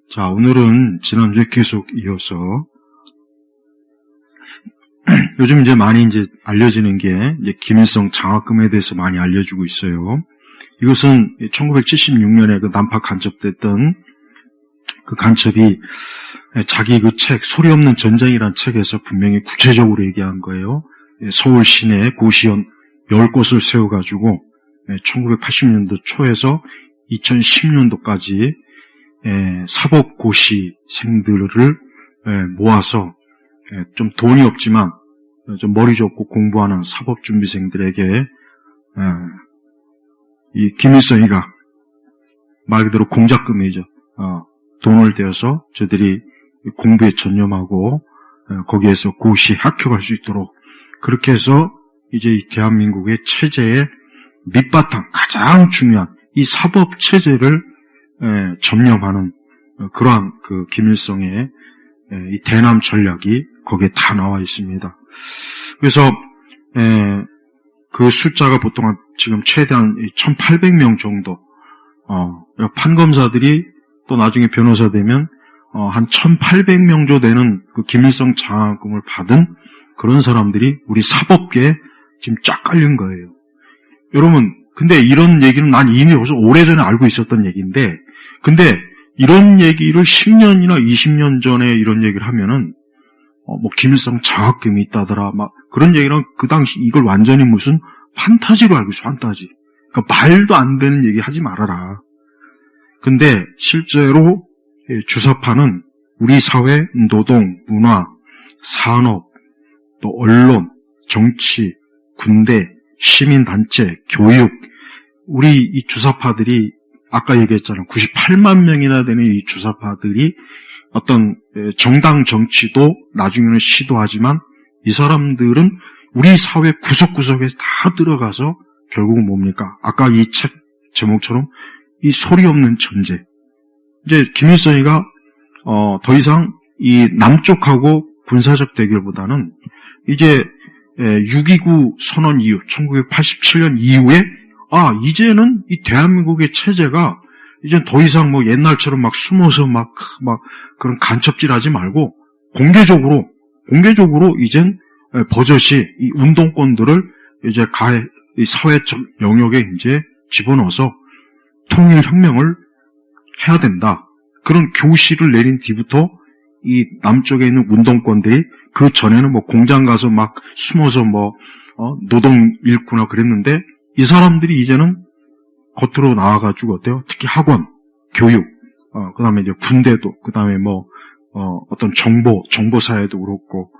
자, 오늘은 지난주에 계속 이어서 요즘 이제 많이 이제 알려지는 게 이제 김일성 장학금에 대해서 많이 알려주고 있어요. 이것은 1976년에 그 난파 간첩됐던 그 간첩이 자기 그 책, 소리 없는 전쟁이라는 책에서 분명히 구체적으로 얘기한 거예요. 서울 시내 고시원 10곳을 세워가지고 1980년도 초에서 2010년도까지 사법고시생들을 모아서 좀 돈이 없지만 좀 머리 좋고 공부하는 사법준비생들에게 이 김일성이가 말 그대로 공작금이죠. 돈을 대어서 저들이 공부에 전념하고 거기에서 고시 합격할 수 있도록 그렇게 해서 이제 이 대한민국의 체제의 밑바탕 가장 중요한 이 사법 체제를 점령하는 그러한 그 김일성의 이 대남 전략이 거기에 다 나와 있습니다. 그래서 그 숫자가 보통 지금 최대한 1,800명 정도 판검사들이 또 나중에 변호사 되면 한 1,800명 정도 되는 그 김일성 장학금을 받은 그런 사람들이 우리 사법계에 지금 쫙 깔린 거예요. 여러분, 근데 이런 얘기는 난 이미 벌써 오래전에 알고 있었던 얘기인데, 근데 이런 얘기를 10년이나 20년 전에 이런 얘기를 하면은, 뭐, 김일성 장학금이 있다더라, 막, 그런 얘기는 그 당시 이걸 완전히 무슨 판타지로 알고 있어, 판타지. 그러니까 말도 안 되는 얘기 하지 말아라. 근데 실제로 주사파는 우리 사회, 노동, 문화, 산업, 또 언론, 정치, 군대, 시민단체, 교육, 우리 이 주사파들이 아까 얘기했잖아요. 98만 명이나 되는 이 주사파들이 어떤 정당 정치도 나중에는 시도하지만 이 사람들은 우리 사회 구석구석에 다 들어가서 결국은 뭡니까? 아까 이 책 제목처럼 이 소리 없는 전쟁. 이제 김일성이가 더 이상 이 남쪽하고 군사적 대결보다는 이제 6.29 선언 이후 1987년 이후에 이제는 이 대한민국의 체제가 이제 더 이상 뭐 옛날처럼 막 숨어서 막 그런 간첩질하지 말고 공개적으로 이젠 버젓이 이 운동권들을 이제 이 사회적 영역에 이제 집어넣어서 통일혁명을 해야 된다. 그런 교시를 내린 뒤부터 이 남쪽에 있는 운동권들이 그 전에는 뭐 공장 가서 막 숨어서 노동 일구나 그랬는데 이 사람들이 이제는 겉으로 나와가지고 어때요? 특히 학원, 교육, 그 다음에 이제 군대도, 그 다음에 어떤 정보사회도 그렇고,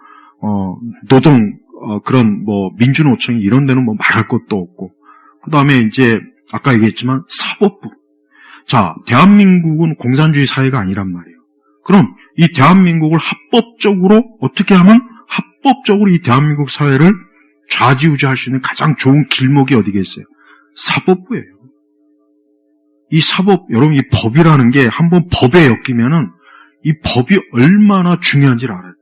노동, 그런 민주노총이 이런 데는 말할 것도 없고, 그 다음에 이제 아까 얘기했지만 사법부. 자, 대한민국은 공산주의 사회가 아니란 말이에요. 그럼 이 대한민국을 합법적으로 어떻게 하면 합법적으로 이 대한민국 사회를 좌지우지할 수 있는 가장 좋은 길목이 어디겠어요? 사법부예요. 이 사법, 여러분 이 법이라는 게 한번 법에 엮이면은 이 법이 얼마나 중요한지를 알아요.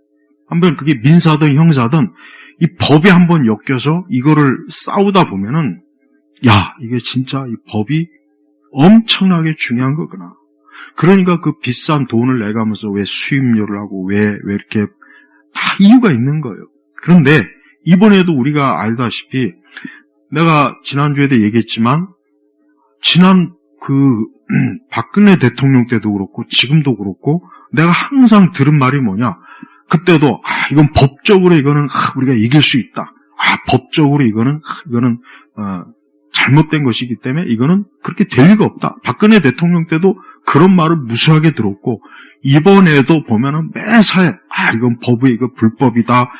한번 그게 민사든 형사든 이 법에 한번 엮여서 이거를 싸우다 보면은 이게 진짜 이 법이 엄청나게 중요한 거구나. 그러니까 그 비싼 돈을 내가면서 왜 수임료를 하고 왜 이렇게 다 이유가 있는 거예요. 그런데 이번에도 우리가 알다시피 내가 지난주에도 얘기했지만 지난 박근혜 대통령 때도 그렇고 지금도 그렇고 내가 항상 들은 말이 뭐냐. 그때도 이건 법적으로 이거는 우리가 이길 수 있다. 법적으로 이거는 잘못된 것이기 때문에 이거는 그렇게 될 리가 없다. 박근혜 대통령 때도 그런 말을 무수하게 들었고 이번에도 보면은 매사에 이건 이거 불법이다.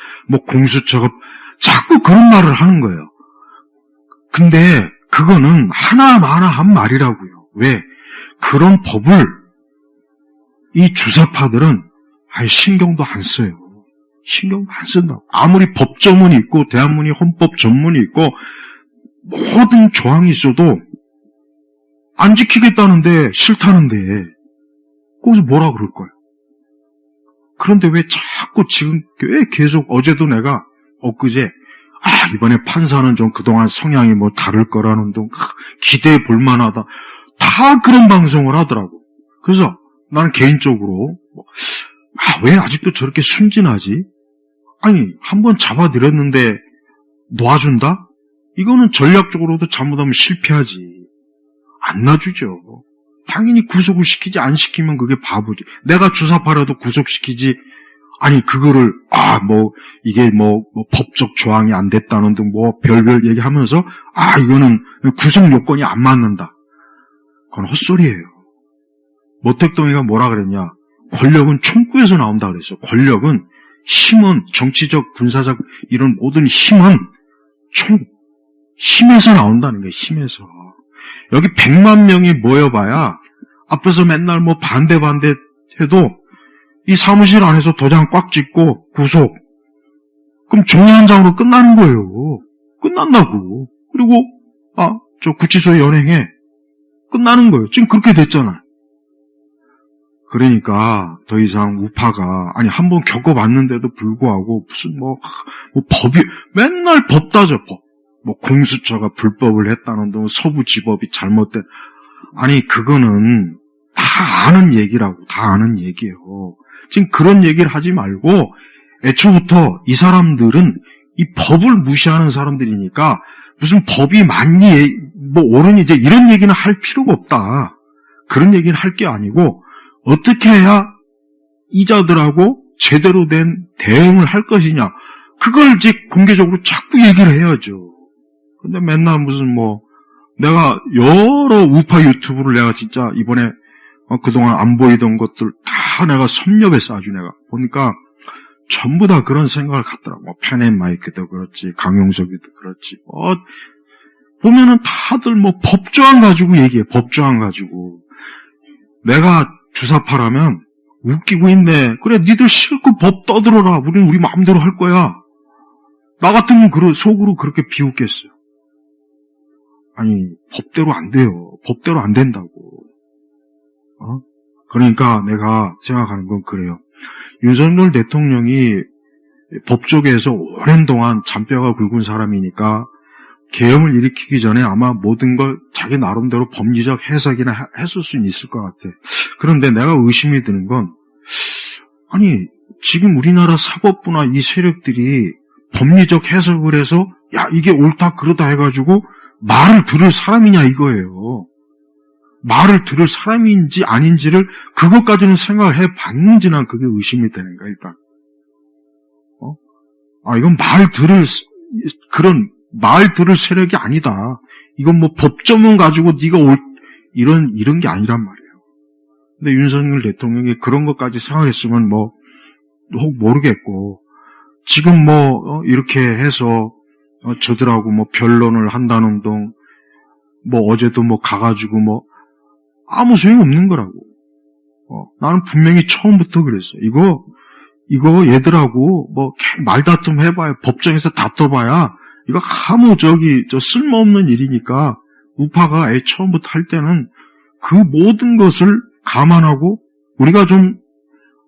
공수처가 자꾸 그런 말을 하는 거예요. 근데 그거는 하나마나 한 말이라고요. 왜? 그런 법을 이 주사파들은 신경도 안 써요. 신경도 안 쓴다고. 아무리 법조문이 있고 대한민국이 헌법 전문이 있고 모든 조항이 있어도 안 지키겠다는데 싫다는데 거기서 뭐라 그럴 거예요. 그런데 왜 자꾸 지금 왜 계속 어제도 내가 엊그제 이번에 판사는 좀 그동안 성향이 다를 거라는 둥 기대해 볼 만하다. 다 그런 방송을 하더라고. 그래서 나는 개인적으로 왜 아직도 저렇게 순진하지? 아니, 한번 잡아들였는데 놔준다? 이거는 전략적으로도 잘못하면 실패하지. 안 놔주죠. 당연히 구속을 시키지, 안 시키면 그게 바보지. 내가 주사파라도 구속시키지. 아니, 그거를, 이게 법적 조항이 안 됐다는 등 별별 얘기하면서, 이거는 구속 요건이 안 맞는다. 그건 헛소리예요. 모택동이가 뭐라 그랬냐? 권력은 총구에서 나온다 그랬어. 권력은, 힘은, 정치적, 군사적, 이런 모든 힘은 힘에서 나온다는 거예요, 힘에서. 여기 100만 명이 모여봐야, 앞에서 맨날 반대 해도, 이 사무실 안에서 도장 꽉 찍고, 구속. 그럼 종이 한 장으로 끝나는 거예요. 끝난다고. 그리고, 구치소에 연행해. 끝나는 거예요. 지금 그렇게 됐잖아요. 그러니까 더 이상 우파가 한번 겪어봤는데도 불구하고 무슨 법이 맨날 법 따져 법. 공수처가 불법을 했다는 등 서부지법이 잘못된. 그거는 다 아는 얘기라고. 다 아는 얘기예요. 지금 그런 얘기를 하지 말고 애초부터 이 사람들은 이 법을 무시하는 사람들이니까 무슨 법이 맞니 옳으니 이제 이런 얘기는 할 필요가 없다. 그런 얘기는 할 게 아니고 어떻게 해야 이자들하고 제대로 된 대응을 할 것이냐. 그걸 이제 공개적으로 자꾸 얘기를 해야죠. 근데 맨날 무슨 내가 여러 우파 유튜브를 내가 진짜 이번에 그동안 안 보이던 것들 다 내가 섭렵해서 아주 내가 보니까 전부 다 그런 생각을 갖더라고. 펜앤마이크도 그렇지, 강용석이도 그렇지. 보면은 다들 법조항 가지고 얘기해. 법조항 가지고. 내가 주사파라면 웃기고 있네. 그래, 니들 실컷 법 떠들어라. 우린 우리 마음대로 할 거야. 나 같으면 속으로 그렇게 비웃겠어요. 법대로 안 돼요. 법대로 안 된다고. 그러니까 내가 생각하는 건 그래요. 윤석열 대통령이 법조계에서 오랜 동안 잔뼈가 굵은 사람이니까 계엄을 일으키기 전에 아마 모든 걸 자기 나름대로 법리적 해석이나 했을 수는 있을 것 같아. 그런데 내가 의심이 드는 건 지금 우리나라 사법부나 이 세력들이 법리적 해석을 해서 이게 옳다 그러다 해가지고 말을 들을 사람이냐 이거예요. 말을 들을 사람인지 아닌지를 그것까지는 생각을 해봤는지 난 그게 의심이 되는 거야 일단. 이건 말 들을 세력이 아니다. 이건 법조문 가지고 네가 이런 게 아니란 말이에요. 근데 윤석열 대통령이 그런 것까지 생각했으면 혹 모르겠고 지금 이렇게 해서 저들하고 변론을 한다는 등 어제도 가가지고 아무 소용 없는 거라고. 나는 분명히 처음부터 그랬어. 이거 얘들하고 말다툼 해봐야 법정에서 다퉈봐야 이거 아무 쓸모없는 일이니까 우파가 처음부터 할 때는 그 모든 것을 감안하고 우리가 좀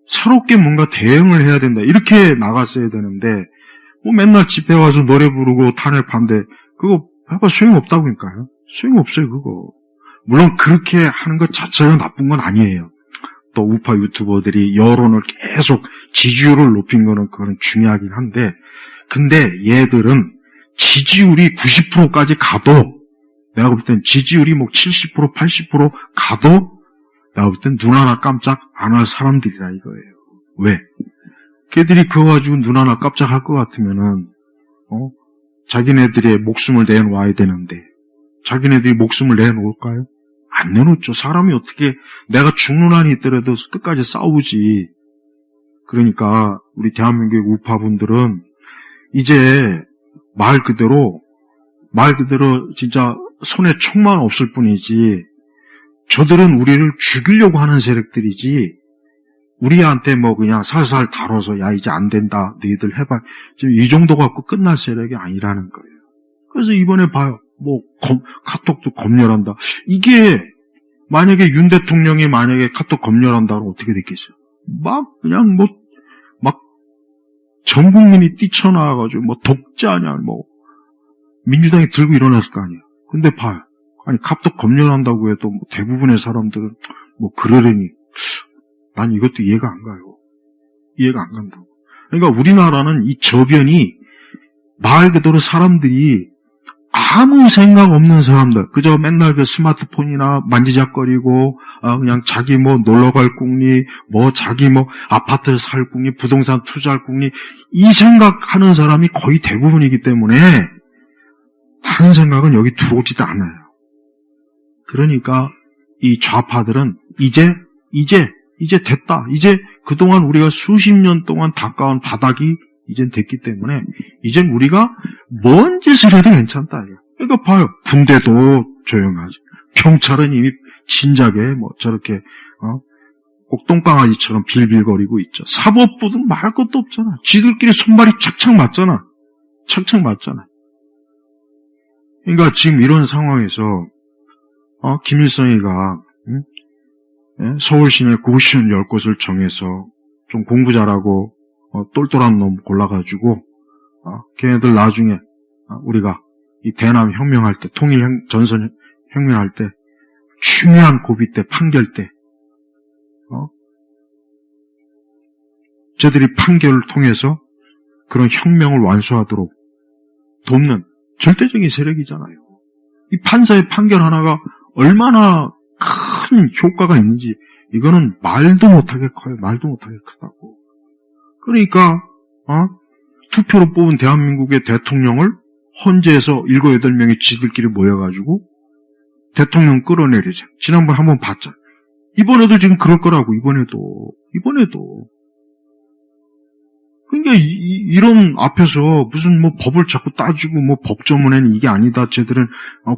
새롭게 뭔가 대응을 해야 된다. 이렇게 나갔어야 되는데 맨날 집회 와서 노래 부르고 탄핵 반대 그거 해봐 소용없다고니까요. 소용없어요 그거. 물론 그렇게 하는 것 자체가 나쁜 건 아니에요. 또 우파 유튜버들이 여론을 계속 지지율을 높인 거는 그거는 중요하긴 한데 근데 얘들은 지지율이 90%까지 가도 내가 볼 땐 지지율이 70% 80% 가도 내가 볼 땐 눈 하나 깜짝 안 할 사람들이라 이거예요. 왜? 걔들이 그거 가지고 눈 하나 깜짝 할 것 같으면은 자기네들의 목숨을 내놓아야 되는데 자기네들이 목숨을 내놓을까요? 안 내놓죠. 사람이 어떻게 내가 죽는 한이 있더라도 끝까지 싸우지. 그러니까 우리 대한민국의 우파분들은 이제 말 그대로 진짜 손에 총만 없을 뿐이지 저들은 우리를 죽이려고 하는 세력들이지 우리한테 그냥 살살 다뤄서 이제 안 된다 너희들 해봐 지금 이 정도 갖고 끝날 세력이 아니라는 거예요. 그래서 이번에 봐요. 카톡도 검열한다. 이게 만약에 윤 대통령이 만약에 카톡 검열한다면 어떻게 됐겠어요? 그냥 전 국민이 뛰쳐나와가지고 독자냐 민주당이 들고 일어났을 거 아니에요. 근데 봐요. 카톡 검열한다고 해도 대부분의 사람들은 그러려니 난 이것도 이해가 안 가요. 이해가 안 간다고. 그러니까 우리나라는 이 저변이 말 그대로 사람들이 아무 생각 없는 사람들, 그저 맨날 그 스마트폰이나 만지작거리고, 그냥 자기 뭐 놀러 갈 궁리, 뭐 자기 뭐 아파트 살 궁리, 부동산 투자할 궁리, 이 생각하는 사람이 거의 대부분이기 때문에 다른 생각은 여기 들어오지도 않아요. 그러니까 이 좌파들은 이제 됐다. 이제 그동안 우리가 수십 년 동안 닦아온 바닥이 이젠 됐기 때문에 이젠 우리가 뭔 짓을 해도 괜찮다. 그러니까 봐요. 군대도 조용하지. 경찰은 이미 진작에 뭐 저렇게 꼭 똥강아지처럼 빌빌거리고 있죠. 사법부도 말할 것도 없잖아. 지들끼리 손발이 착착 맞잖아. 착착 맞잖아. 그러니까 지금 이런 상황에서 김일성이가 서울 시내 고시원 10곳을 정해서 좀 공부 잘하고 똘똘한 놈 골라가지고 걔네들 나중에 우리가 이 대남 혁명할 때 전선 혁명할 때 중요한 고비 때 판결 때 저들이 판결을 통해서 그런 혁명을 완수하도록 돕는 절대적인 세력이잖아요. 이 판사의 판결 하나가 얼마나 큰 효과가 있는지 이거는 말도 못하게 커요. 말도 못하게 크다고. 그러니까 투표로 뽑은 대한민국의 대통령을 헌재에서 7, 8명이 지들끼리 모여가지고 대통령 끌어내리자. 지난번 한번 봤자. 이번에도 지금 그럴 거라고. 이번에도. 그러니까 이런 앞에서 무슨 뭐 법을 자꾸 따지고 뭐 법조문에는 이게 아니다. 쟤들은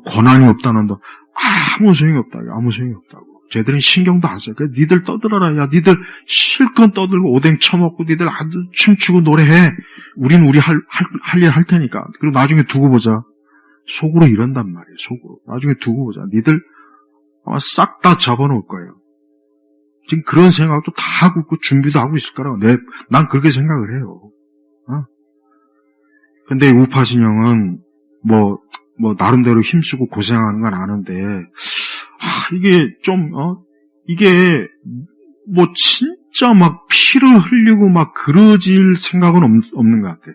권한이 없다는다. 아무 소용이 없다. 아무 소용이 없다고. 쟤들은 신경도 안 써. 그러니까 니들 떠들어라. 야, 니들 실컷 떠들고 오뎅 쳐먹고 니들 아주 춤추고 노래해. 우린 우리 할 일 할 테니까. 그리고 나중에 두고 보자. 속으로 이런단 말이에요. 속으로. 나중에 두고 보자. 니들 아마 싹 다 잡아놓을 거예요. 지금 그런 생각도 다 하고 있고 준비도 하고 있을 거라고. 난 그렇게 생각을 해요. 근데 우파진영은 뭐 나름대로 힘쓰고 고생하는 건 아는데 이게 좀 이게 뭐 진짜 막 피를 흘리고 막 그러질 생각은 없는 것 같아.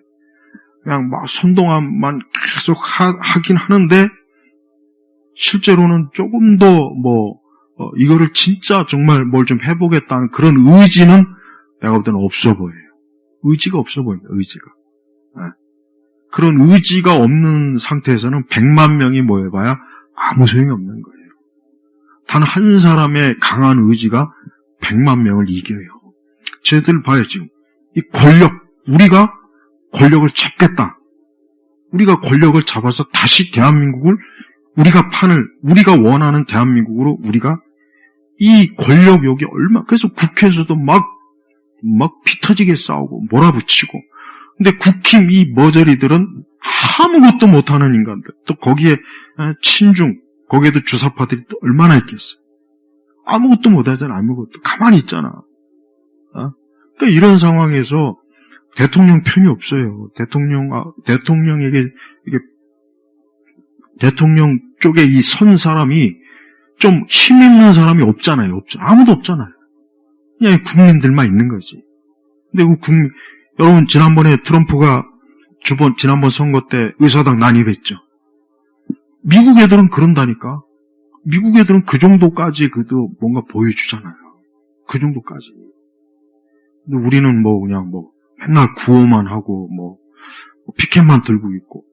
그냥 막 선동함만 계속 하긴 하는데 실제로는 조금 더 이거를 진짜 정말 뭘 좀 해보겠다는 그런 의지는 내가 볼 때는 없어 보여요. 의지가 없어 보입니다. 의지가. 그런 의지가 없는 상태에서는 100만 명이 모여봐야 아무 소용이 없는 거예요. 단 한 사람의 강한 의지가 100만 명을 이겨요. 쟤들 봐요, 지금. 이 우리가 권력을 잡겠다. 우리가 권력을 잡아서 다시 대한민국을 우리가 원하는 대한민국으로 우리가 이 권력욕이 그래서 국회에서도 막 피 터지게 싸우고 몰아붙이고. 근데 국힘 이 머저리들은 아무것도 못하는 인간들. 또 거기에 친중, 거기에도 주사파들이 또 얼마나 있겠어요. 아무것도 못하잖아. 아무것도. 가만히 있잖아. 그러니까 이런 상황에서 대통령 편이 없어요. 대통령에게 대통령 쪽에 이 선 사람이 좀 힘 있는 사람이 없잖아요. 아무도 없잖아요. 그냥 국민들만 있는 거지. 근데 여러분 지난번에 트럼프가 지난번 선거 때 의사당 난입했죠. 미국 애들은 그런다니까. 미국 애들은 그 정도까지 그래도 뭔가 보여주잖아요. 그 정도까지. 근데 우리는 그냥 맨날 구호만 하고 피켓만 들고 있고.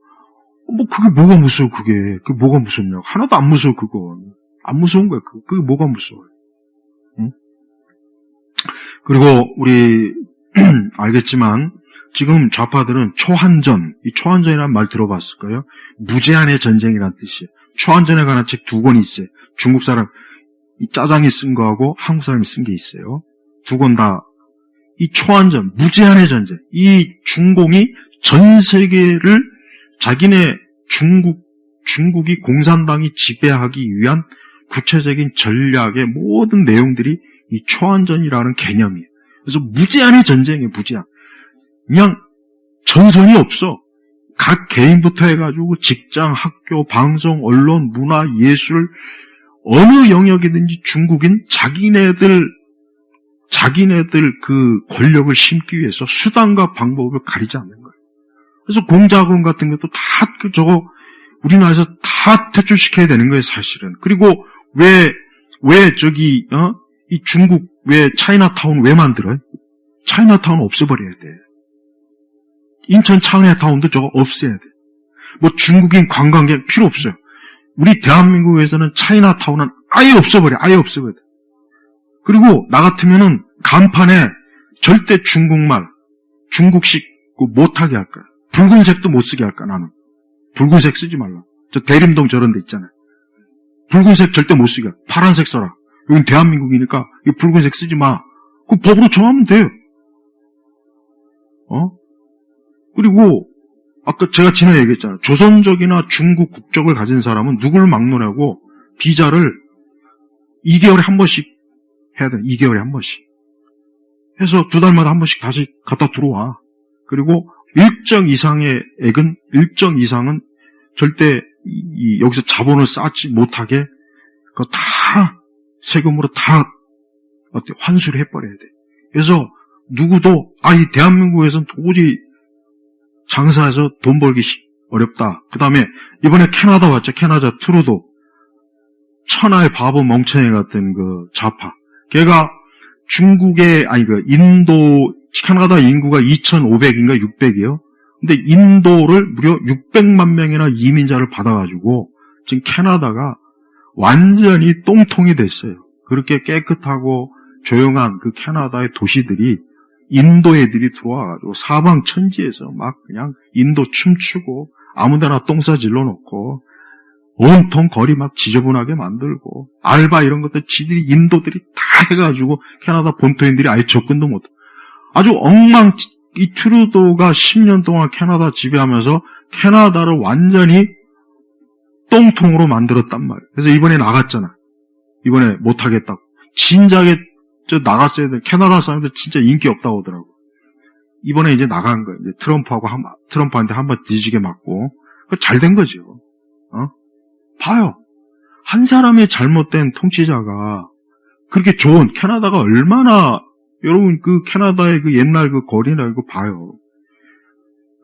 그게 뭐가 무서워, 그게. 그게 뭐가 무섭냐고. 하나도 안 무서워, 그건. 안 무서운 거야, 그게 뭐가 무서워요. 응? 그리고 우리, 알겠지만, 지금 좌파들은 초한전, 이 초한전이라는 말 들어봤을 거예요. 무제한의 전쟁이란 뜻이에요. 초한전에 관한 책 2권이 있어요. 중국 사람, 이 짜장이 쓴 거하고 한국 사람이 쓴 게 있어요. 2권 다, 이 초한전, 무제한의 전쟁, 이 중공이 전 세계를 자기네 중국이 공산당이 지배하기 위한 구체적인 전략의 모든 내용들이 이 초한전이라는 개념이에요. 그래서 무제한의 전쟁이에요, 무제한. 그냥 전선이 없어. 각 개인부터 해가지고 직장, 학교, 방송, 언론, 문화, 예술 어느 영역이든지 중국인 자기네들 자기네들 그 권력을 심기 위해서 수단과 방법을 가리지 않는 거예요. 그래서 공작원 같은 것도 다 저거 우리나라에서 다 퇴출시켜야 되는 거예요, 사실은. 그리고 왜 저기 이 중국 왜 차이나타운 왜 만들어요? 차이나타운 없애버려야 돼. 인천 차이나타운도 저거 없애야 돼. 뭐 중국인 관광객 필요 없어요. 우리 대한민국에서는 차이나타운은 아예 없애버려. 아예 없애버려. 그리고 나 같으면은 간판에 절대 중국말, 중국식 못하게 할 거야. 붉은색도 못 쓰게 할 거야, 나는. 붉은색 쓰지 말라. 저 대림동 저런 데 있잖아요. 붉은색 절대 못 쓰게. 파란색 써라. 여긴 대한민국이니까 이 붉은색 쓰지 마. 그 법으로 정하면 돼요. 그리고 아까 제가 지난해 얘기했잖아요. 조선족이나 중국 국적을 가진 사람은 누구를 막론하고 비자를 2개월에 한 번씩 해야 돼. 2개월에 한 번씩. 해서 2달마다 한 번씩 다시 갖다 들어와. 그리고 일정 이상의 액은, 일정 이상은 절대 여기서 자본을 쌓지 못하게 그거 다 세금으로 다 환수를 해버려야 돼. 그래서 누구도 이 대한민국에서는 도저히 장사해서 돈 벌기 어렵다. 그 다음에 이번에 캐나다 왔죠. 캐나다 트루도. 천하의 바보 멍청이 같은 그 좌파. 걔가 중국의 인도 캐나다 인구가 2,500인가 600이요. 근데 인도를 무려 600만 명이나 이민자를 받아가지고 지금 캐나다가 완전히 똥통이 됐어요. 그렇게 깨끗하고 조용한 그 캐나다의 도시들이 인도 애들이 들어와가지고 사방 천지에서 막 그냥 인도 춤추고 아무데나 똥 싸질러 놓고 온통 거리 막 지저분하게 만들고 알바 이런 것들 지들이 인도들이 다 해가지고 캐나다 본토인들이 아예 접근도 못해. 아주 이 트루도가 10년 동안 캐나다 지배하면서 캐나다를 완전히 똥통으로 만들었단 말이에요. 그래서 이번에 나갔잖아. 이번에 못하겠다고. 진작에 나갔어야 돼. 캐나다 사람들 진짜 인기 없다고 하더라고. 이번에 이제 나간 거예요. 이제 트럼프한테 한번 뒤지게 맞고. 잘 된 거죠. 봐요. 한 사람의 잘못된 통치자가 그렇게 좋은 캐나다가 얼마나 여러분 그 캐나다의 그 옛날 그 거리나 이거 봐요.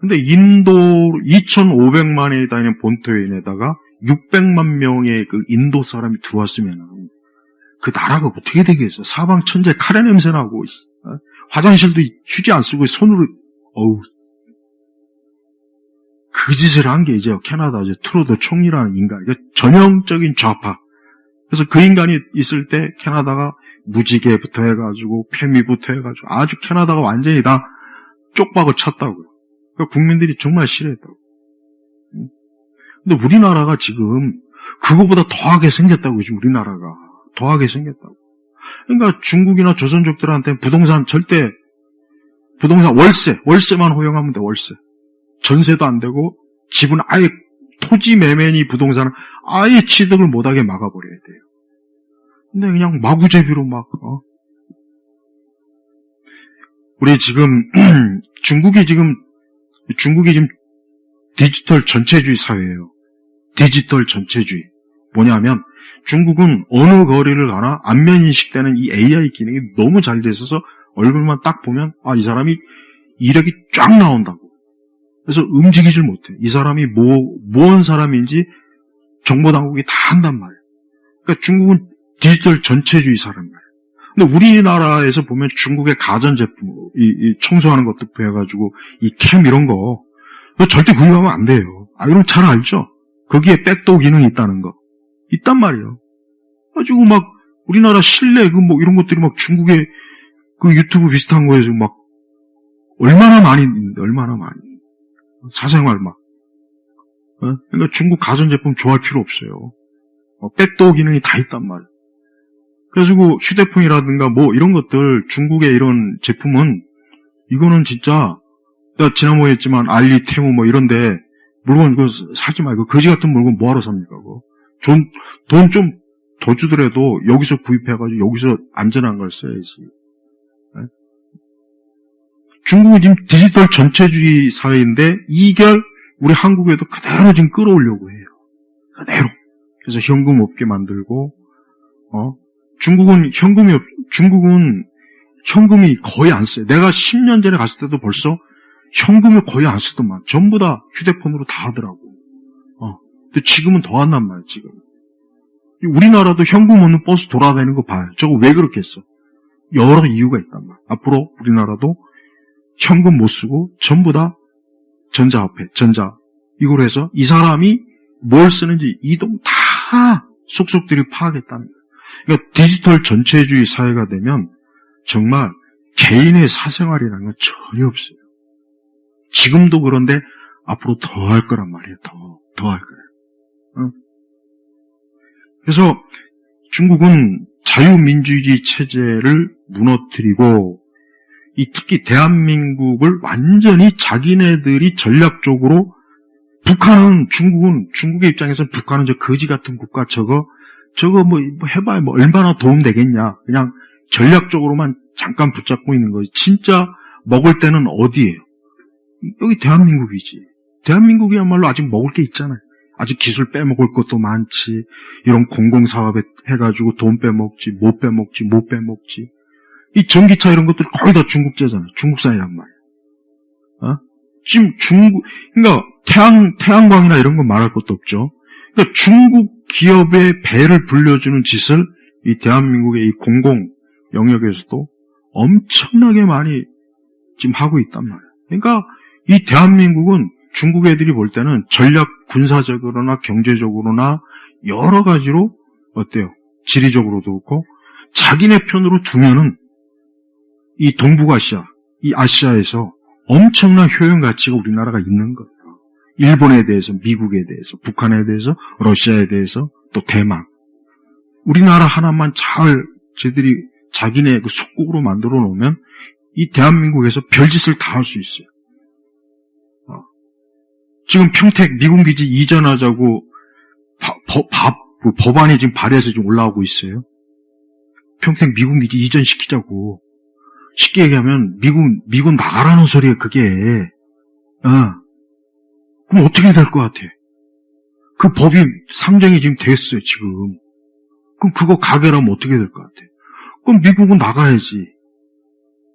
근데 인도 2,500만이 다니는 본토인에다가 600만 명의 그 인도 사람이 들어왔으면 그 나라가 어떻게 되겠어? 사방 천재 카레 냄새 나고 화장실도 휴지 안 쓰고 손으로 그 짓을 한 게 이제 캐나다 트루도 총리라는 인간, 전형적인 좌파. 그래서 그 인간이 있을 때 캐나다가 무지개부터 해가지고 페미부터 해가지고 아주 캐나다가 완전히 다 쪽박을 쳤다고요. 그러니까 국민들이 정말 싫어했다고. 근데 우리나라가 지금 그거보다 더하게 생겼다고, 우리나라가. 더하게 생겼다고. 그러니까 중국이나 조선족들한테 부동산 월세만 허용하면 돼, 월세. 전세도 안 되고, 집은 아예, 토지 매매니 부동산은 아예 취득을 못하게 막아버려야 돼요. 근데 그냥 마구제비로 우리 지금, 중국이 지금 디지털 전체주의 사회예요. 디지털 전체주의. 뭐냐면, 중국은 어느 거리를 가나 안면 인식되는 이 AI 기능이 너무 잘 돼 있어서 얼굴만 딱 보면, 이 사람이 이력이 쫙 나온다고. 그래서 움직이질 못해. 이 사람이 뭔 사람인지 정보당국이 다 한단 말이에요. 그러니까 중국은 디지털 전체주의 사람 말이에요. 근데 우리나라에서 보면 중국의 가전제품, 이 청소하는 것도 해가지고, 이 캠 이런 거, 절대 구입하면 안 돼요. 이런 잘 알죠? 거기에 백도어 기능이 있다는 거. 있단 말이에요. 가지고 우리나라 실내 이런 것들이 중국의 그 유튜브 비슷한 거에서 얼마나 많이 있는데, 얼마나 많이. 사생활 그러니까 중국 가전제품 좋아할 필요 없어요. 백도어 기능이 다 있단 말이에요. 그래가지고 휴대폰이라든가 이런 것들, 중국의 이런 제품은, 이거는 진짜, 내가 지난번에 했지만, 알리, 테무 이런데, 물건 이거 사지 말고, 거지 같은 물건 뭐하러 삽니까, 그거? 돈 좀 더 주더라도, 여기서 구입해가지고, 여기서 안전한 걸 써야지. 네? 중국은 지금 디지털 전체주의 사회인데, 이걸 우리 한국에도 그대로 지금 끌어오려고 해요. 그대로. 그래서 현금 없게 만들고, 중국은 현금이 거의 안 써요. 내가 10년 전에 갔을 때도 벌써 현금을 거의 안 쓰더만. 전부 다 휴대폰으로 다 하더라고. 근데 지금은 더 한단 말이야, 지금. 우리나라도 현금 없는 버스 돌아다니는 거 봐요. 저거 왜 그렇게 했어? 여러 이유가 있단 말이야. 앞으로 우리나라도 현금 못 쓰고 전부 다 전자화폐, 이걸 해서 이 사람이 뭘 쓰는지 이동 다 속속들이 파악했다는 거예요. 그러니까 디지털 전체주의 사회가 되면 정말 개인의 사생활이라는 건 전혀 없어요. 지금도 그런데 앞으로 더 할 거란 말이에요. 더 할 거예요. 그래서 중국은 자유민주주의 체제를 무너뜨리고 특히 대한민국을 완전히 자기네들이 전략적으로 중국의 입장에서는 북한은 저 거지 같은 국가 저거 뭐 해봐야 뭐 얼마나 도움 되겠냐. 그냥 전략적으로만 잠깐 붙잡고 있는 거지. 진짜 먹을 때는 어디예요? 여기 대한민국이지. 대한민국이야말로 아직 먹을 게 있잖아요. 아직 기술 빼먹을 것도 많지. 이런 공공사업에 해가지고 돈 빼먹지, 못 빼먹지. 이 전기차 이런 것들 거의 다 중국제잖아요. 중국산이란 말이에요. 지금 그러니까 태양광이나 이런 건 말할 것도 없죠. 그러니까 중국 기업의 배를 불려주는 짓을 이 대한민국의 이 공공 영역에서도 엄청나게 많이 지금 하고 있단 말이에요. 그러니까 이 대한민국은 중국 애들이 볼 때는 전략 군사적으로나 경제적으로나 여러 가지로 어때요? 지리적으로도 그렇고 자기네 편으로 두면은 이 동북아시아, 이 아시아에서 엄청난 효용 가치가 우리나라가 있는 거예요. 일본에 대해서, 미국에 대해서, 북한에 대해서, 러시아에 대해서, 또 대만. 우리나라 하나만 잘 쟤들이 자기네 그 속국으로 만들어 놓으면 이 대한민국에서 별짓을 다 할 수 있어요. 지금 평택 미군기지 이전하자고 법안이 지금 발의해서 지금 올라오고 있어요. 평택 미군기지 이전시키자고. 쉽게 얘기하면 미군 나가라는 소리예요, 그게. 그럼 어떻게 될 것 같아? 그 법이 상정이 지금 됐어요, 지금. 그럼 그거 가결하면 어떻게 될 것 같아? 그럼 미국은 나가야지.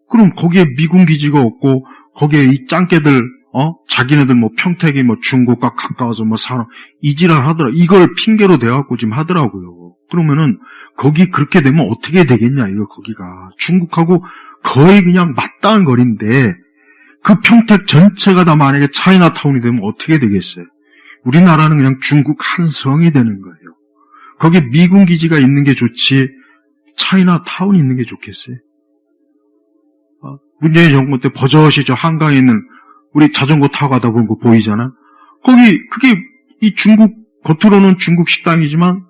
그럼 거기에 미군 기지가 없고 거기에 이 짱깨들 자기네들 뭐 평택이 뭐 중국과 가까워서 뭐 산업 이지랄 하더라. 이걸 핑계로 대갖고 지금 하더라고요. 그러면은 거기 그렇게 되면 어떻게 되겠냐, 이거 거기가. 중국하고 거의 그냥 맞닿은 거리인데 그 평택 전체가 다 만약에 차이나타운이 되면 어떻게 되겠어요? 우리나라는 그냥 중국 한 성이 되는 거예요. 거기 미군 기지가 있는 게 좋지 차이나타운이 있는 게 좋겠어요? 문재인 정부 때 버젓이 저 한강에 있는 우리 자전거 타고 가다 보면 그거 보이잖아? 그게 이 중국, 겉으로는 중국 식당이지만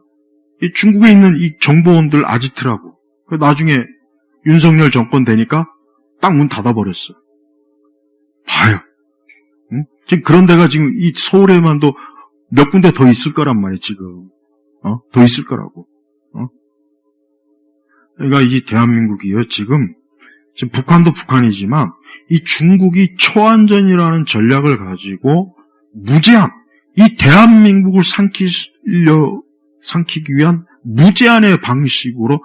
이 중국에 있는 이 정보원들 아지트라고. 나중에 윤석열 정권 되니까 딱 문 닫아버렸어. 봐요. 응? 지금 그런 데가 지금 이 서울에만도 몇 군데 더 있을 거란 말이에요, 지금. 더 있을 거라고. 그러니까 이 대한민국이요, 지금 북한도 북한이지만 이 중국이 초안전이라는 전략을 가지고 무제한, 이 대한민국을 삼키기 위한 무제한의 방식으로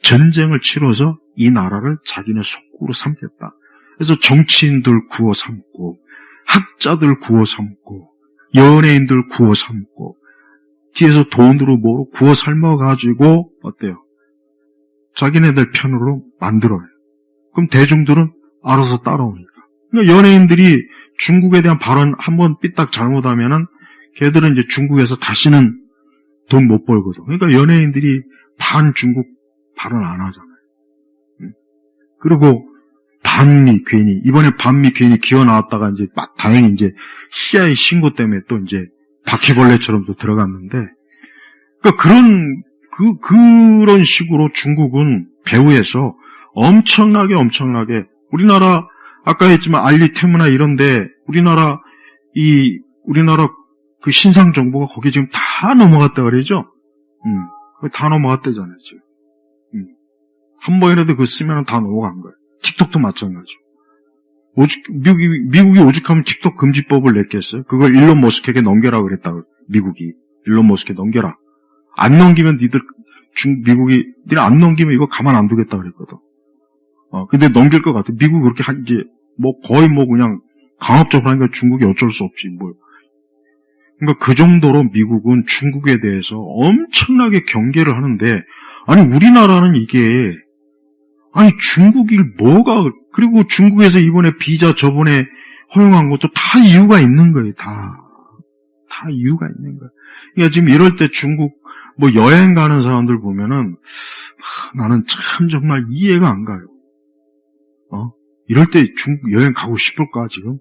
전쟁을 치러서 이 나라를 자기네 속국으로 삼겠다. 그래서 정치인들 구워 삼고, 학자들 구워 삼고, 연예인들 구워 삼고, 뒤에서 돈으로 뭐 구워 삶아가지고, 어때요? 자기네들 편으로 만들어요. 그럼 대중들은 알아서 따라오니까. 그러니까 연예인들이 중국에 대한 발언 한번 삐딱 잘못하면은 걔들은 이제 중국에서 다시는 돈 못 벌거든. 그러니까 연예인들이 반중국 발언 안 하잖아요. 그리고 반미 이번에 반미 괜히 기어 나왔다가 이제 다행히 이제 CIA 신고 때문에 또 이제 바퀴벌레처럼 또 들어갔는데, 그러니까 그런 식으로 중국은 배후에서 엄청나게 우리나라 아까 했지만 알리테무나 이런데 우리나라 그 신상 정보가 거기 지금 다 넘어갔다 그러죠. 다 넘어갔대잖아요 지금. 한 번이라도 그거 쓰면 다 넘어간 거예요. 틱톡도 마찬가지고. 미국이 오죽하면 틱톡 금지법을 냈겠어요? 그걸 일론 머스크에게 넘겨라 그랬다고. 미국이 일론 머스크에 넘겨라. 안 넘기면 니들 안 넘기면 이거 가만 안 두겠다 그랬거든. 근데 넘길 것 같아. 미국이 그렇게 이제, 거의 그냥 강압적으로 하니까 중국이 어쩔 수 없지, 그러니까 그 정도로 미국은 중국에 대해서 엄청나게 경계를 하는데, 아니, 우리나라는 이게, 아니, 중국이 그리고 중국에서 이번에 비자 저번에 허용한 것도 다 이유가 있는 거예요, 다 이유가 있는 거예요. 그러니까 지금 이럴 때 중국, 여행 가는 사람들 보면은, 나는 참 정말 이해가 안 가요. 이럴 때 중국 여행 가고 싶을까, 지금?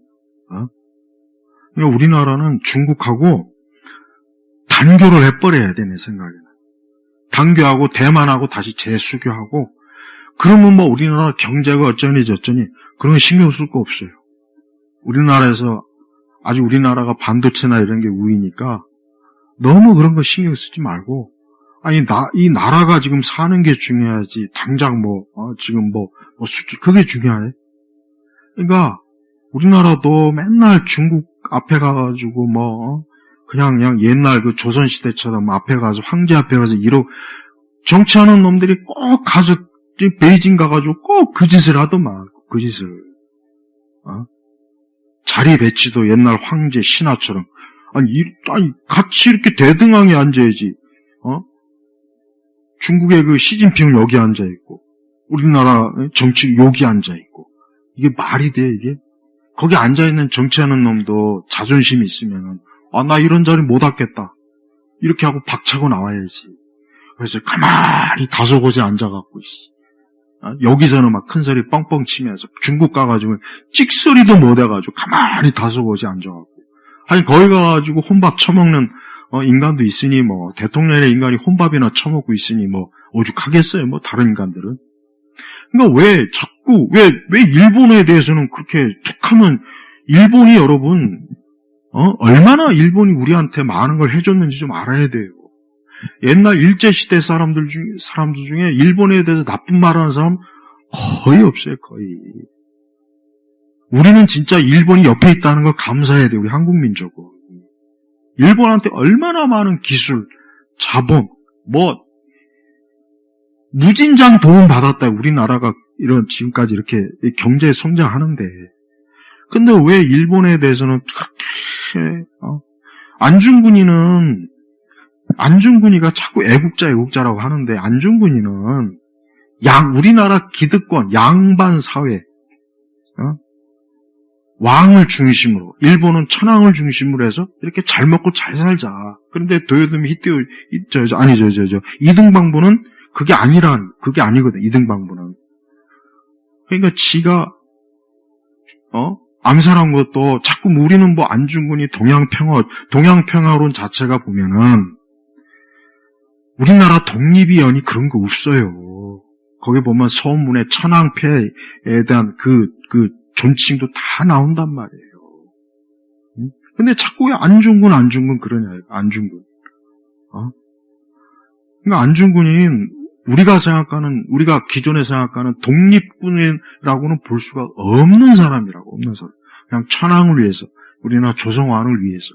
그러니까 우리나라는 중국하고 단교를 해버려야 돼, 내 생각에는. 단교하고 대만하고 다시 재수교하고, 그러면 우리나라 경제가 어쩌니 저쩌니, 그런 거 신경 쓸 거 없어요. 우리나라에서, 아직 우리나라가 반도체나 이런 게 우위니까, 너무 그런 거 신경 쓰지 말고, 아니, 이 나라가 지금 사는 게 중요하지, 당장 지금 수출, 그게 중요해. 그러니까, 우리나라도 맨날 중국 앞에 가가지고 그냥 옛날 그 조선시대처럼 앞에 가서, 황제 앞에 가서 정치하는 놈들이 꼭 가서, 베이징 가가지고 꼭 그 짓을 하더만, 그 짓을. 자리 배치도 옛날 황제 신하처럼. 아니, 같이 이렇게 대등하게 앉아야지. 중국의 그 시진핑은 여기 앉아있고, 우리나라 정치 여기 앉아있고. 이게 말이 돼, 이게? 거기 앉아있는 정치하는 놈도 자존심이 있으면, 나 이런 자리 못 앉겠다. 이렇게 하고 박차고 나와야지. 그래서 가만히 다소곳에 앉아갖고, 여기서는 막 큰 소리 뻥뻥 치면서 중국 가가지고 찍소리도 못 해가지고 가만히 다소곳에 앉아갖고. 아니, 거기 가가지고 혼밥 처먹는, 인간도 있으니 대통령의 인간이 혼밥이나 처먹고 있으니 오죽하겠어요, 다른 인간들은. 그러니까 왜 일본에 대해서는 그렇게 툭하면, 일본이 여러분, 얼마나 일본이 우리한테 많은 걸 해줬는지 좀 알아야 돼요. 옛날 일제시대 사람들 중에 일본에 대해서 나쁜 말하는 사람 거의 없어요, 거의. 우리는 진짜 일본이 옆에 있다는 걸 감사해야 돼요, 우리 한국민족은. 일본한테 얼마나 많은 기술, 자본, 무진장 도움 받았다, 우리나라가 지금까지 이렇게 경제 성장하는데. 근데 왜 일본에 대해서는 그렇게, 안중근이가 자꾸 애국자라고 하는데, 안중근이는 우리나라 기득권, 양반 사회, 왕을 중심으로, 일본은 천황을 중심으로 해서 이렇게 잘 먹고 잘 살자. 그런데 도요토미 이등방부는 그게 아니거든, 이등방부는. 그러니까 지가, 암살한 것도 자꾸 우리는 안중근이 동양평화론 자체가 보면은, 우리나라 독립위원회 그런 거 없어요. 거기 보면 서문에 천황폐에 대한 그 존칭도 다 나온단 말이에요. 근데 자꾸 왜 안중근 그러냐, 안중근. 그러니까 안중근이 우리가 기존에 생각하는 독립군이라고는 볼 수가 없는 사람이라고, 없는 사람. 그냥 천황을 위해서, 우리나라 조성왕을 위해서.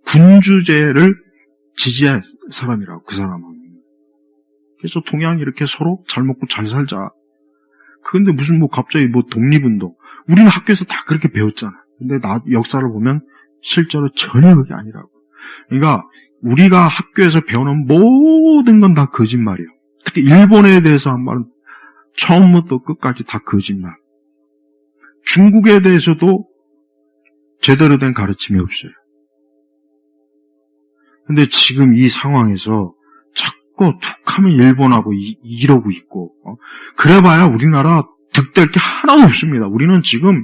군주제를 지지할 사람이라고, 그 사람은. 그래서 동양이 이렇게 서로 잘 먹고 잘 살자. 그런데 무슨 갑자기 독립운동. 우리는 학교에서 다 그렇게 배웠잖아. 근데 역사를 보면 실제로 전혀 그게 아니라고. 그러니까 우리가 학교에서 배우는 모든 건 다 거짓말이에요. 특히 일본에 대해서 한 말은 처음부터 끝까지 다 거짓말. 중국에 대해서도 제대로 된 가르침이 없어요. 근데 지금 이 상황에서 자꾸 툭하면 일본하고 이러고 있고, 그래봐야 우리나라 득될 게 하나도 없습니다. 우리는 지금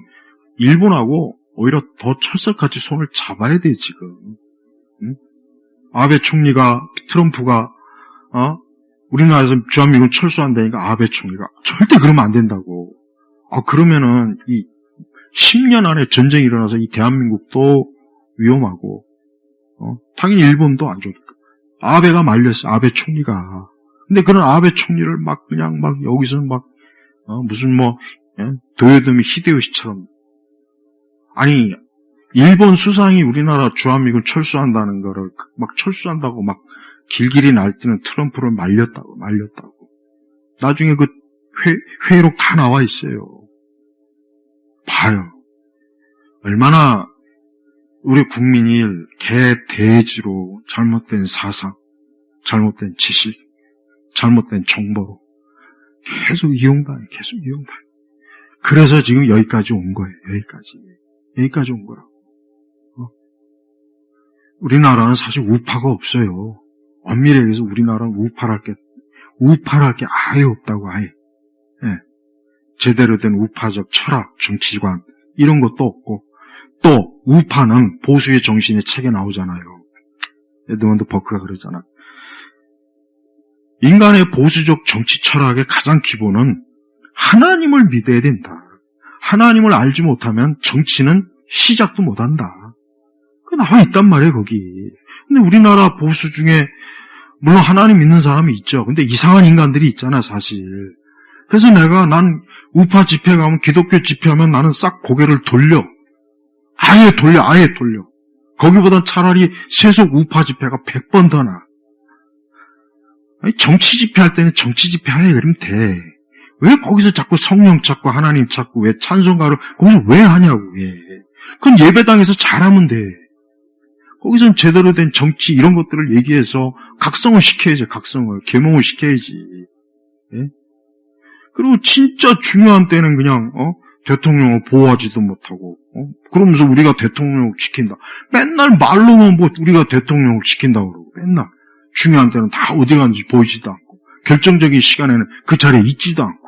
일본하고 오히려 더 철석같이 손을 잡아야 돼, 지금. 응? 아베 총리가, 트럼프가, 우리나라에서 주한미군 철수한다니까 아베 총리가 절대 그러면 안 된다고. 그러면은 이 10년 안에 전쟁이 일어나서 이 대한민국도 위험하고, 당연히 일본도 안 좋으니까. 아베가 말렸어, 아베 총리가. 근데 그런 아베 총리를 그냥 여기서 무슨 도요토미 히데요시처럼. 아니, 일본 수상이 우리나라 주한미군 철수한다는 거를 철수한다고 길길이 날뛰는 트럼프를 말렸다고. 나중에 회의록 다 나와 있어요. 봐요. 얼마나 우리 국민이 개돼지로 잘못된 사상, 잘못된 지식, 잘못된 정보로 계속 이용당해. 그래서 지금 여기까지 온 거예요. 여기까지 온 거라고. 우리나라는 사실 우파가 없어요. 엄밀히 얘기해서 우리나라는 우파랄 게 아예 없다고, 아예. 예. 제대로 된 우파적 철학, 정치관, 이런 것도 없고, 또, 우파는 보수의 정신의 책에 나오잖아요. 에드먼드 버크가 그러잖아. 인간의 보수적 정치 철학의 가장 기본은 하나님을 믿어야 된다. 하나님을 알지 못하면 정치는 시작도 못한다. 그 나와 있단 말이에요, 거기. 근데 우리나라 보수 중에 물론 하나님 믿는 사람이 있죠. 근데 이상한 인간들이 있잖아, 사실. 그래서 난 우파 집회 가면, 기독교 집회하면 나는 싹 고개를 돌려. 아예 돌려. 거기보단 차라리 세속 우파 집회가 100번 더 나아. 아니, 정치 집회할 때는 정치 집회하게 그러면 돼. 왜 거기서 자꾸 성령 찾고 하나님 찾고 왜 찬송가를 거기서 왜 하냐고, 왜. 그건 예배당에서 잘하면 돼. 거기서는 제대로 된 정치 이런 것들을 얘기해서 각성을 시켜야지, 계몽을 시켜야지. 예? 그리고 진짜 중요한 때는 그냥 대통령을 보호하지도 못하고 그러면서 우리가 대통령을 지킨다. 맨날 말로만 우리가 대통령을 지킨다고 그러고 맨날 중요한 때는 다 어디 갔는지 보이지도 않고 결정적인 시간에는 그 자리에 있지도 않고.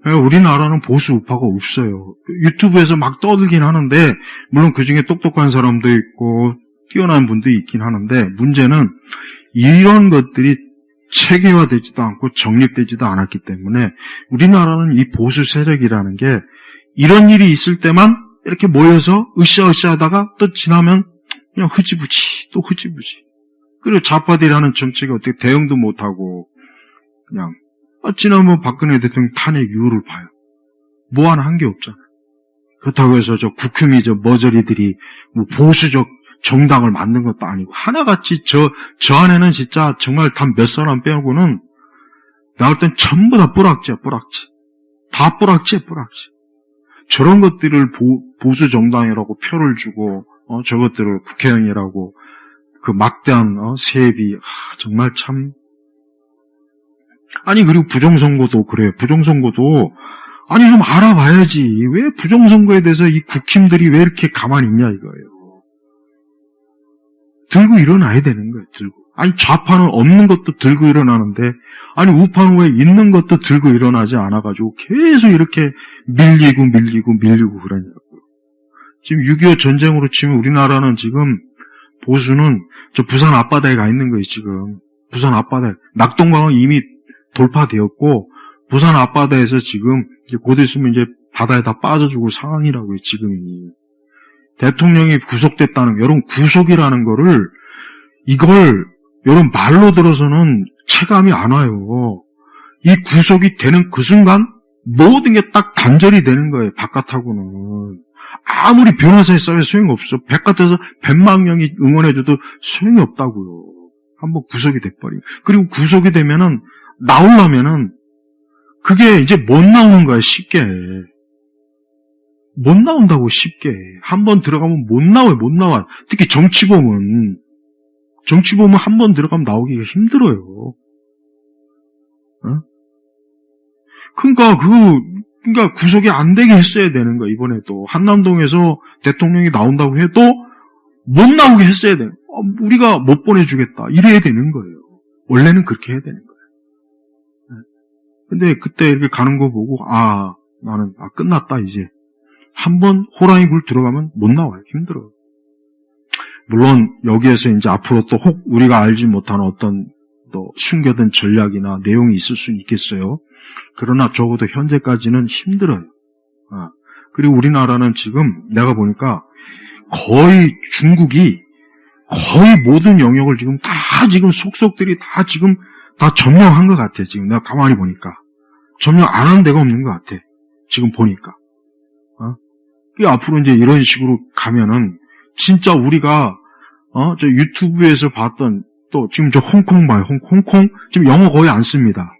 우리나라는 보수 우파가 없어요. 유튜브에서 막 떠들긴 하는데 물론 그중에 똑똑한 사람도 있고 뛰어난 분도 있긴 하는데 문제는 이런 것들이 체계화되지도 않고 정립되지도 않았기 때문에 우리나라는 이 보수 세력이라는 게 이런 일이 있을 때만 이렇게 모여서 으쌰으쌰 하다가 또 지나면 그냥 흐지부지. 그리고 좌파들이 하는 정책이 어떻게 대응도 못하고 그냥 지난번 박근혜 대통령 탄핵 이유를 봐요. 뭐 하나 한 게 없잖아요. 그렇다고 해서 국힘이 머저리들이 뭐 보수적 정당을 만든 것도 아니고 하나같이 저 안에는 진짜 정말 단 몇 사람 빼고는 나올 땐 전부 다 뿌락지야. 다 뿌락지야. 저런 것들을 보수 정당이라고 표를 주고 저것들을 국회의원이라고 그 막대한 세비 정말 참. 아니 그리고 부정선거도 그래요. 부정선거도 아니 좀 알아봐야지. 왜 부정선거에 대해서 이 국힘들이 왜 이렇게 가만히 있냐 이거예요. 들고 일어나야 되는 거예요. 아니 좌파는 없는 것도 들고 일어나는데 아니 우파는 왜 있는 것도 들고 일어나지 않아가지고 계속 이렇게 밀리고 그러냐고요. 지금 6.25 전쟁으로 치면 우리나라는 지금 보수는 저 부산 앞바다에 가 있는 거예요. 지금 부산 앞바다에 낙동강은 이미 돌파되었고 부산 앞바다에서 지금 곧 있으면 이제 바다에 다 빠져 죽을 상황이라고요. 지금이. 대통령이 구속됐다는 여러분 구속이라는 거를 이걸 여러분 말로 들어서는 체감이 안 와요. 이 구속이 되는 그 순간 모든 게 딱 단절이 되는 거예요. 바깥하고는. 아무리 변호사에 싸면 소용없어. 바깥에서 100만 명이 응원해줘도 소용이 없다고요. 한번 구속이 돼버리고. 그리고 구속이 되면은 나오려면은 그게 이제 못 나오는 거야. 쉽게. 못 나온다고 쉽게. 한번 들어가면 못 나와요. 특히 정치범은 한 번 들어가면 나오기가 힘들어요. 그러니까 구속이 안 되게 했어야 되는 거야. 이번에도 한남동에서 대통령이 나온다고 해도 못 나오게 했어야 돼. 우리가 못 보내주겠다. 이래야 되는 거예요. 원래는 그렇게 해야 되는 거예요. 근데 그때 이렇게 가는 거 보고 나는 끝났다 이제. 한번 호랑이 굴 들어가면 못 나와요. 힘들어요. 물론 여기에서 이제 앞으로 또 혹 우리가 알지 못하는 어떤 또 숨겨둔 전략이나 내용이 있을 수는 있겠어요. 그러나 적어도 현재까지는 힘들어요. 그리고 우리나라는 지금 내가 보니까 거의 중국이 거의 모든 영역을 지금 속속들이 다 점령한 것 같아. 지금 내가 가만히 보니까 점령 안 하는 데가 없는 것 같아. 지금 보니까. 앞으로 이제 이런 식으로 가면은 진짜 우리가 저 유튜브에서 봤던 또 지금 저 홍콩 봐요. 홍콩 지금 영어 거의 안 씁니다.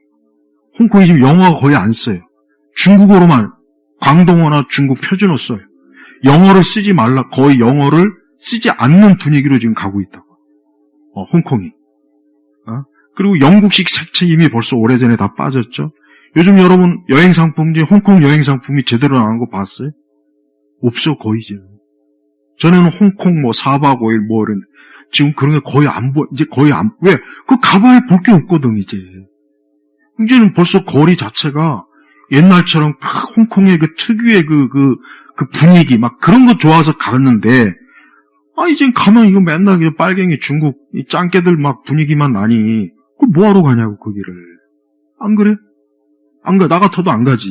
홍콩이 지금 영어가 거의 안 써요. 중국어로만, 광동어나 중국 표준어 써요. 영어를 쓰지 말라, 거의 영어를 쓰지 않는 분위기로 지금 가고 있다고. 홍콩이. 그리고 영국식 색채 이미 벌써 오래전에 다 빠졌죠. 요즘 여러분 여행 상품 중에 홍콩 여행 상품이 제대로 나온 거 봤어요? 없어, 거의 지금. 전에는 홍콩 뭐 4박 5일 뭐 이런, 지금 그런 게 거의 안 보여. 이제 거의 안, 왜? 그거 가봐야 볼 게 없거든, 이제. 이제는 벌써 거리 자체가 옛날처럼 홍콩의 그 특유의 그 분위기, 막 그런 거 좋아서 갔는데, 이제 가면 이거 맨날 빨갱이 중국, 이 짱깨들 막 분위기만 나니, 그거 뭐하러 가냐고, 거기를. 안 그래? 안 가, 나 같아도 안 가지.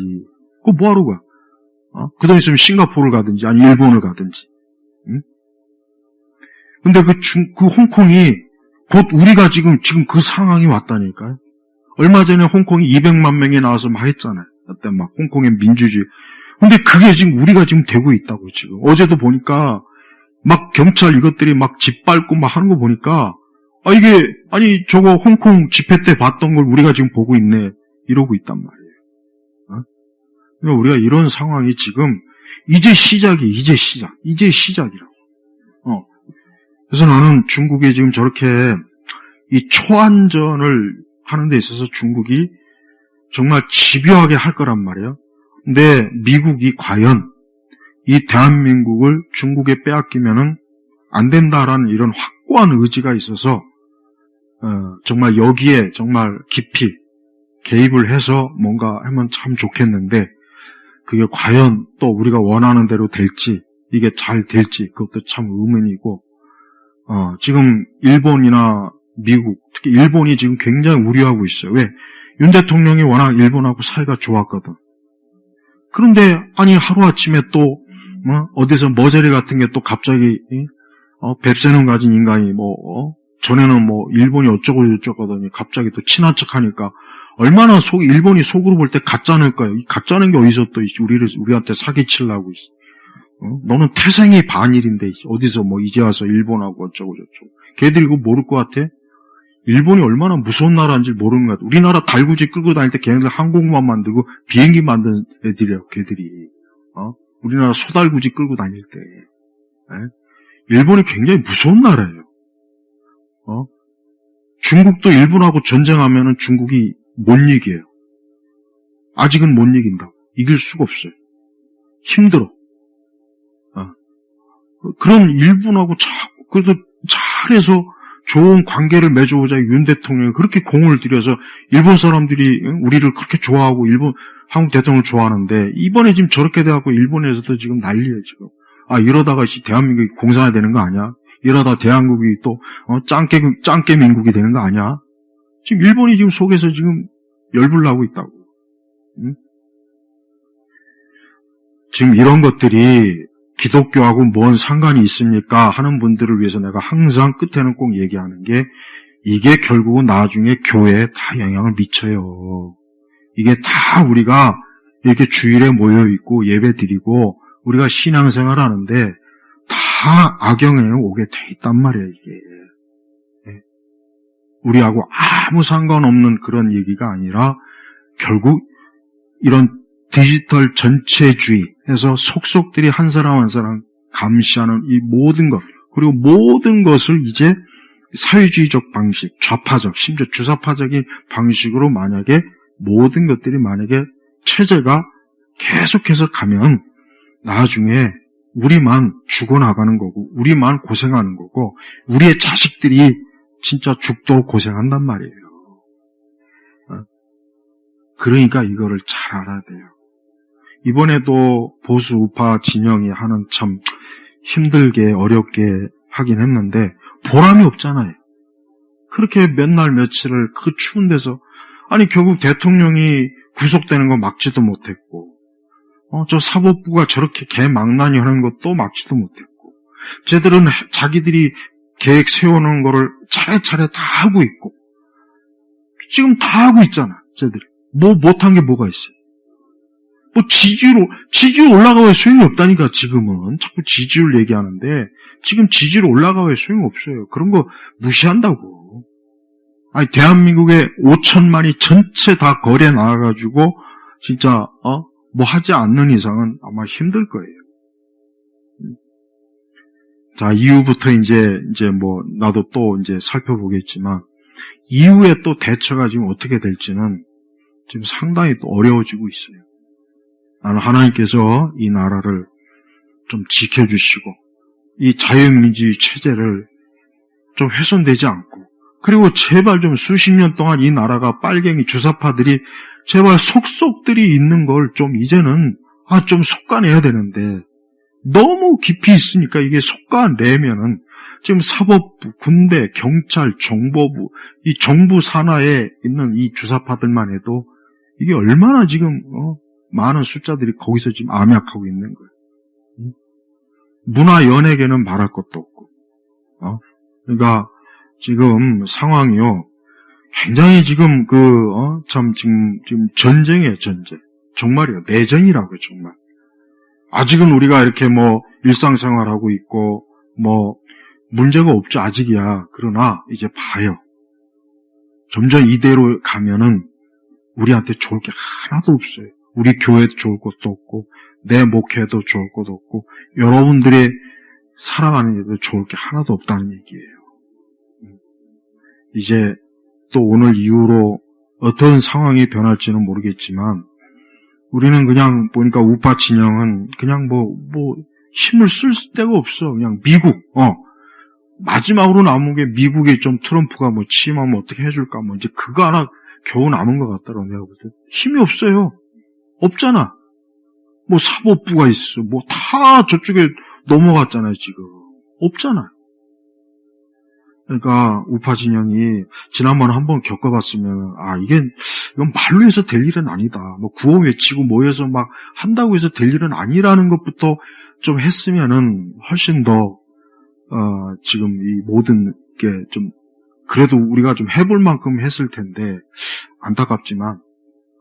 그거 뭐하러 가? 그 돈 있으면 싱가포르를 가든지, 아니, 일본을 가든지. 응? 근데 그 홍콩이 곧 우리가 지금 그 상황이 왔다니까요. 얼마 전에 홍콩이 200만 명이 나와서 막 했잖아요. 그때 막 홍콩의 민주주의. 근데 그게 지금 우리가 지금 되고 있다고 지금. 어제도 보니까 막 경찰 이것들이 막 짓밟고 막 하는 거 보니까 이게 아니 저거 홍콩 집회 때 봤던 걸 우리가 지금 보고 있네. 이러고 있단 말이에요. 그러니까 우리가 이런 상황이 지금 이제 시작이라고. 그래서 나는 중국이 지금 저렇게 이 초안전을 하는 데 있어서 중국이 정말 집요하게 할 거란 말이에요. 근데 미국이 과연 이 대한민국을 중국에 빼앗기면은 안 된다라는 이런 확고한 의지가 있어서 정말 여기에 정말 깊이 개입을 해서 뭔가 하면 참 좋겠는데 그게 과연 또 우리가 원하는 대로 될지 이게 잘 될지 그것도 참 의문이고 지금 일본이나 미국 특히 일본이 지금 굉장히 우려하고 있어요. 왜? 윤 대통령이 워낙 일본하고 사이가 좋았거든. 그런데 아니 하루아침에 또 어디서 머저리 같은 게 또 갑자기 뱁새눈 가진 인간이 전에는 일본이 어쩌고 저쩌고 하더니 갑자기 또 친한 척하니까 얼마나 일본이 속으로 볼 때 가짜일까요? 이 가짜는 게 어디서 또 우리한테 사기치려고 있어. 너는 태생이 반일인데 어디서 이제 와서 일본하고 어쩌고 저쩌고. 걔들이 이거 모를 것 같아? 일본이 얼마나 무서운 나라인지 모르는 것 같아. 우리나라 달구지 끌고 다닐 때 걔네들 항공모함 만들고 비행기 만든 애들이에요, 걔들이. 우리나라 소달구지 끌고 다닐 때. 일본이 굉장히 무서운 나라예요. 중국도 일본하고 전쟁하면은 중국이 못 이겨요. 아직은 못 이긴다고. 이길 수가 없어요. 힘들어. 그런 일본하고 그래도 잘해서 좋은 관계를 맺어보자 윤 대통령이 그렇게 공을 들여서 일본 사람들이 우리를 그렇게 좋아하고 한국 대통령을 좋아하는데 이번에 지금 저렇게 돼갖고 일본에서도 지금 난리예요 지금. 이러다가 대한민국이 공산화되는 거 아니야? 이러다 대한민국이 또 짱깨 민국이 되는 거 아니야? 지금 일본이 지금 속에서 지금 열불 나고 있다고. 응? 지금 이런 것들이 기독교하고 뭔 상관이 있습니까? 하는 분들을 위해서 내가 항상 끝에는 꼭 얘기하는 게 이게 결국은 나중에 교회에 다 영향을 미쳐요. 이게 다 우리가 이렇게 주일에 모여있고 예배 드리고 우리가 신앙생활 하는데 다 악영향이 오게 돼 있단 말이에요, 이게. 우리하고 아무 상관없는 그런 얘기가 아니라 결국 이런 디지털 전체주의에서 속속들이 한 사람 한 사람 감시하는 이 모든 것, 그리고 모든 것을 이제 사회주의적 방식, 좌파적, 심지어 주사파적인 방식으로 만약에 모든 것들이 만약에 체제가 계속해서 가면 나중에 우리만 죽어나가는 거고 우리만 고생하는 거고 우리의 자식들이 진짜 죽도록 고생한단 말이에요. 그러니까 이거를 잘 알아야 돼요. 이번에도 보수 우파 진영이 하는 참 힘들게 어렵게 하긴 했는데 보람이 없잖아요. 그렇게 몇 날 며칠을 그 추운 데서 결국 대통령이 구속되는 거 막지도 못했고 저 사법부가 저렇게 개망나니 하는 것도 막지도 못했고 쟤들은 자기들이 계획 세워놓은 거를 차례차례 다 하고 있고 지금 다 하고 있잖아. 쟤들이 못한 게 뭐가 있어요? 지지율 올라가야 소용이 없다니까, 지금은. 자꾸 지지율 얘기하는데, 지금 지지율 올라가야 소용이 없어요. 그런 거 무시한다고. 아니, 대한민국의 5천만이 전체 다 거리에 나와가지고, 진짜, 뭐 하지 않는 이상은 아마 힘들 거예요. 자, 이후부터 이제 뭐, 나도 또 이제 살펴보겠지만, 이후에 또 대처가 지금 어떻게 될지는 지금 상당히 또 어려워지고 있어요. 나는 하나님께서 이 나라를 좀 지켜주시고, 이 자유민주주의 체제를 좀 훼손되지 않고, 그리고 제발 좀 수십 년 동안 이 나라가 빨갱이 주사파들이 제발 속속들이 있는 걸 좀 이제는 좀 속아내야 되는데, 너무 깊이 있으니까 이게 속아내면은 지금 사법부, 군대, 경찰, 정보부, 이 정부 산하에 있는 이 주사파들만 해도 이게 얼마나 지금 많은 숫자들이 거기서 지금 암약하고 있는 거예요. 문화 연예계는 말할 것도 없고, 그러니까 지금 상황이요 굉장히 지금 참 지금 전쟁이에요, 전쟁. 정말이에요, 내전이라고요, 정말. 아직은 우리가 이렇게 뭐 일상생활하고 있고 뭐 문제가 없죠, 아직이야. 그러나 이제 봐요. 점점 이대로 가면은 우리한테 좋을 게 하나도 없어요. 우리 교회도 좋을 것도 없고, 내 목회도 좋을 것도 없고, 여러분들이 살아가는 데도 좋을 게 하나도 없다는 얘기예요. 이제 또 오늘 이후로 어떤 상황이 변할지는 모르겠지만, 우리는 그냥 보니까 우파 진영은 그냥 뭐 힘을 쓸 데가 없어. 그냥 미국, 마지막으로 남은 게 미국이 좀 트럼프가 뭐 취임하면 어떻게 해줄까, 뭐 이제 그거 하나 겨우 남은 것 같더라고, 내가 볼 때. 힘이 없어요. 없잖아. 뭐 사법부가 있어. 뭐 다 저쪽에 넘어갔잖아요, 지금. 없잖아. 그러니까 우파 진영이 지난번에 한번 겪어봤으면 이건 말로 해서 될 일은 아니다. 뭐 구호 외치고 모여서 막 한다고 해서 될 일은 아니라는 것부터 좀 했으면은 훨씬 더 지금 이 모든 게 좀 그래도 우리가 좀 해볼 만큼 했을 텐데, 안타깝지만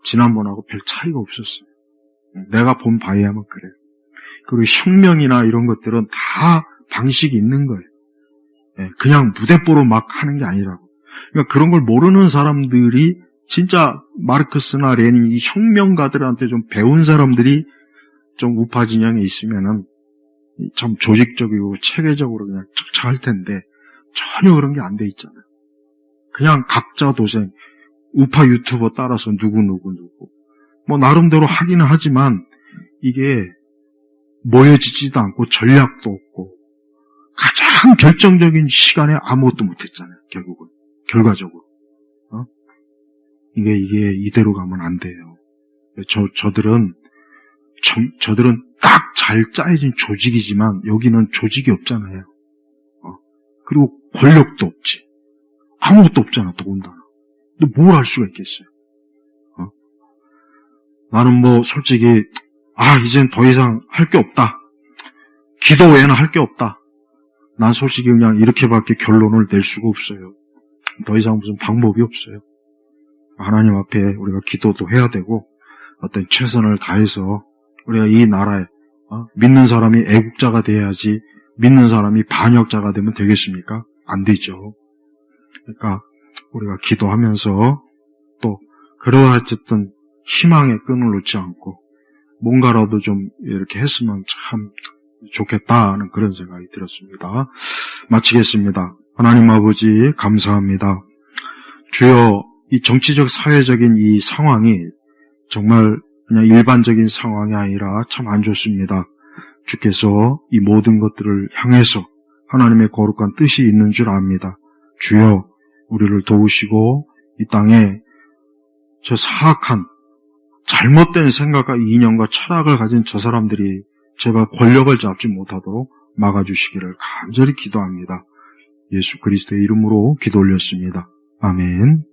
지난번하고 별 차이가 없었어요. 내가 본 바에 하면 그래요. 그리고 혁명이나 이런 것들은 다 방식이 있는 거예요. 그냥 무대뽀로 막 하는 게 아니라고. 그러니까 그런 걸 모르는 사람들이 진짜 마르크스나 레닌, 이 혁명가들한테 좀 배운 사람들이 좀 우파 진영에 있으면은 참 조직적이고 체계적으로 그냥 척척할 텐데 전혀 그런 게 안 돼 있잖아요. 그냥 각자 도생, 우파 유튜버 따라서 누구 뭐 나름대로 하기는 하지만 이게 모여지지도 않고 전략도 없고 가장 결정적인 시간에 아무것도 못했잖아요. 결과적으로. 이게 이대로 가면 안 돼요. 저들은 딱 잘 짜여진 조직이지만 여기는 조직이 없잖아요. 그리고 권력도 없지. 아무것도 없잖아, 더군다나. 근데 뭘 할 수가 있겠어요? 나는 뭐 솔직히 이젠 더 이상 할 게 없다. 기도 외에는 할 게 없다. 난 솔직히 그냥 이렇게밖에 결론을 낼 수가 없어요. 더 이상 무슨 방법이 없어요. 하나님 앞에 우리가 기도도 해야 되고 어떤 최선을 다해서 우리가 이 나라에 믿는 사람이 애국자가 돼야지 믿는 사람이 반역자가 되면 되겠습니까? 안 되죠. 그러니까 우리가 기도하면서 또 어쨌든 희망의 끈을 놓지 않고 뭔가라도 좀 이렇게 했으면 참 좋겠다는 그런 생각이 들었습니다. 마치겠습니다. 하나님 아버지 감사합니다. 주여, 이 정치적 사회적인 이 상황이 정말 그냥 일반적인 상황이 아니라 참 안 좋습니다. 주께서 이 모든 것들을 향해서 하나님의 거룩한 뜻이 있는 줄 압니다. 주여, 우리를 도우시고 이 땅에 저 사악한 잘못된 생각과 이념과 철학을 가진 저 사람들이 제발 권력을 잡지 못하도록 막아주시기를 간절히 기도합니다. 예수 그리스도의 이름으로 기도 올렸습니다. 아멘.